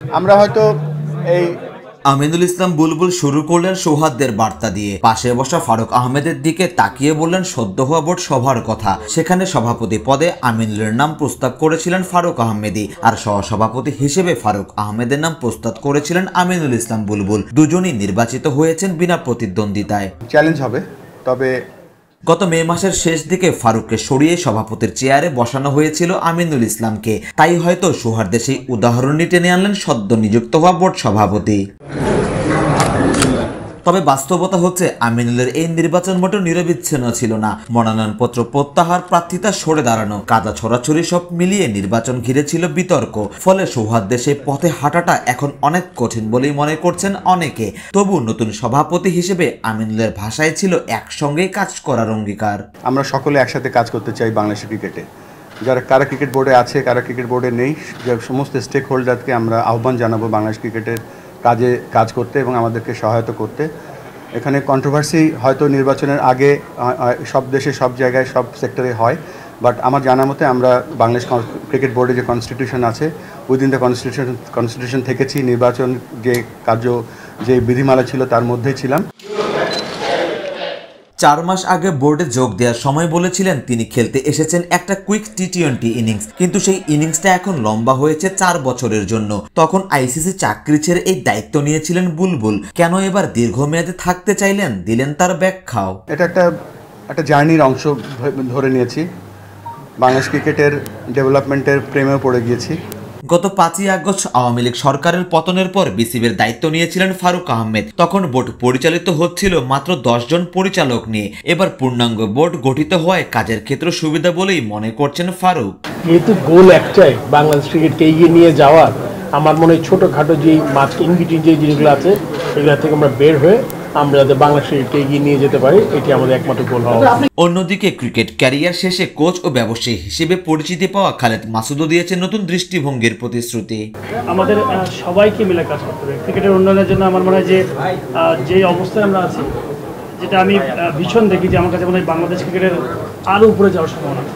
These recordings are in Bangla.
আমরা হয়তো এই আমিনুল ইসলাম বুলবুল শুরু করলেন সৌহার্দ্যের বার্তা দিয়ে। পাশে বসা ফারুক আহমেদের দিকে তাকিয়ে বললেন সদ্য হওয়া বোর্ড সভার কথা। সেখানে সভাপতি পদে আমিনুলের নাম প্রস্তাব করেছিলেন ফারুক আহমেদই, আর সহসভাপতি হিসেবে ফারুক আহমেদের নাম প্রস্তাব করেছিলেন আমিনুল ইসলাম বুলবুল। দুজনই নির্বাচিত হয়েছেন বিনা প্রতিদ্বন্দ্বিতায়। চ্যালেঞ্জ হবে, তবে গত মে মাসের শেষ দিকে ফারুককে সরিয়ে সভাপতির চেয়ারে বসানো হয়েছিল আমিনুল ইসলামকে। তাই হয়তো সৌহার্দ্যের সেই উদাহরণটি টেনে আনলেন সদ্য নিযুক্ত হওয়া বোর্ড সভাপতি। তবে বাস্তবতা হচ্ছে আমিনুলের এই নির্বাচন মোটেও নিরবিচ্ছিন্ন ছিল না। মনোনয়নপত্র প্রত্যাহার, প্রার্থিতা সরে দাঁড়ানো, কাদা ছড়াছড়ি সব মিলিয়ে নির্বাচন ঘিরে ছিল বিতর্ক। ফলে সৌহার্দ্যের সেই পথে হাঁটাটা এখন অনেক কঠিন বলেই মনে করছেন অনেকে। তবু নতুন সভাপতি হিসেবে আমিনুলের ভাষায় ছিল একসঙ্গেই কাজ করার অঙ্গীকার। আমরা সকলে একসাথে কাজ করতে চাই বাংলাদেশের ক্রিকেটে। কারা ক্রিকেট বোর্ডে আছে, কারা ক্রিকেট বোর্ডে নেই, সমস্ত স্টেক হোল্ডারকে আমরা আহ্বান জানাবো বাংলাদেশ ক্রিকেটের কাজ করতে এবং আমাদেরকে সহায়তা করতে। এখানে কন্ট্রোভার্সি হয়তো নির্বাচনের আগে সব দেশে, সব জায়গায়, সব সেক্টরে হয়, বাট আমার জানা মতে আমরা বাংলাদেশ ক্রিকেট বোর্ডে যে কনস্টিটিউশন আছে, উইদিন দ্য কনস্টিটিউশন থেকেছি। নির্বাচন যে বিধিমালা ছিল তার মধ্যেই ছিলাম। 4 মাস আগে বোর্ডে যোগ দেওয়ার সময় বলেছিলেন তিনি খেলতে এসেছেন একটা কুইক টি-20 ইনিংস, কিন্তু সেই ইনিংসটা এখন লম্বা হয়েছে 4 বছরের জন্য। তখন আইসিসি চাকরি ছেড়ে এই দায়িত্ব নিয়েছিলেন বুলবুল। কেন এবার দীর্ঘমেয়াদে থাকতে চাইলেন, দিলেন তার ব্যাখ্যাও। এটা একটা জার্নির অংশ ধরে নিয়েছি। বাংলাদেশ ক্রিকেটের ডেভেলপমেন্টের প্রেমেও পড়ে গিয়েছি। গত 5ই আগস্ট আওয়ামী লীগ সরকারের পতনের পর বিসিবির দায়িত্ব নিয়েছিলেন ফারুক আহমেদ। তখন বোর্ড পরিচালিত হচ্ছিল মাত্র 10 জন পরিচালক নিয়ে। এবার পূর্ণাঙ্গ বোর্ড গঠিত হওয়ায় কাজের ক্ষেত্রে সুবিধা বলেই মনে করছেন ফারুক। যেহেতু গোল একটাই, বাংলাদেশ ক্রিকেটকে এগিয়ে নিয়ে যাওয়ার, আমার মনে হয় ছোটোখাটো যে মাছ ইনবিটুইন যে জিনিসগুলো আছে এগুলো থেকে আমরা বের হয়ে আমরা যাতে বাংলাদেশ ক্রিকেটকে এগিয়ে নিয়ে যেতে পারি, এটি আমাদের একমাত্র গোল হওয়া। অন্যদিকে ক্রিকেট ক্যারিয়ার শেষে কোচ ও ব্যবসায়ী হিসেবে পরিচিতি পাওয়া খালেদ মাসুদও দিয়েছেন নতুন দৃষ্টিভঙ্গির প্রতিশ্রুতি। আমাদের সবাইকে মিলে কাজ করতে হবে ক্রিকেটের উন্নয়নের জন্য। আমার মনে হয় যে অবস্থায় আমরা আছি, যেটা আমি ভীষণ দেখি যে আমার কাছে মনে হয় বাংলাদেশ ক্রিকেটের আরও উপরে যাওয়ার সম্ভাবনা আছে।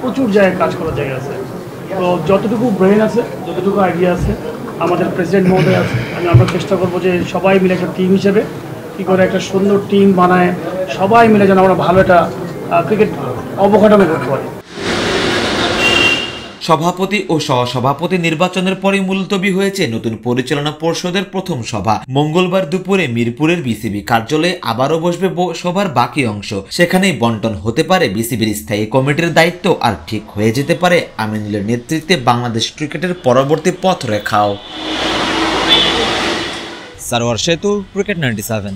প্রচুর জায়গায় কাজ করার জায়গা আছে। তো যতটুকু ব্রেন আছে, যতটুকু আইডিয়া আছে, আমাদের প্রেসিডেন্ট মহোদয় আছে, আমরা চেষ্টা করবো যে সবাই মিলে একটা টিম হিসেবে কী করে একটা সুন্দর টিম বানায় সবাই মিলে যেন আমরা ভালো একটা ক্রিকেট অবকাঠামো করতে পারি। সভাপতি ও সহসভাপতি নির্বাচনের পরে মুলতবি হয়েছে নতুন পরিচালনা পর্ষদের প্রথম সভা। মঙ্গলবার দুপুরে মিরপুরের বিসিবি কার্যালয়ে আবারও বসবে সভার বাকি অংশ। সেখানেই বন্টন হতে পারে বিসিবির স্থায়ী কমিটির দায়িত্ব, আর ঠিক হয়ে যেতে পারে আমিনুলের নেতৃত্বে বাংলাদেশ ক্রিকেটের পরবর্তী পথরেখাও। সারোয়ার সেতু, ক্রিকেট 97।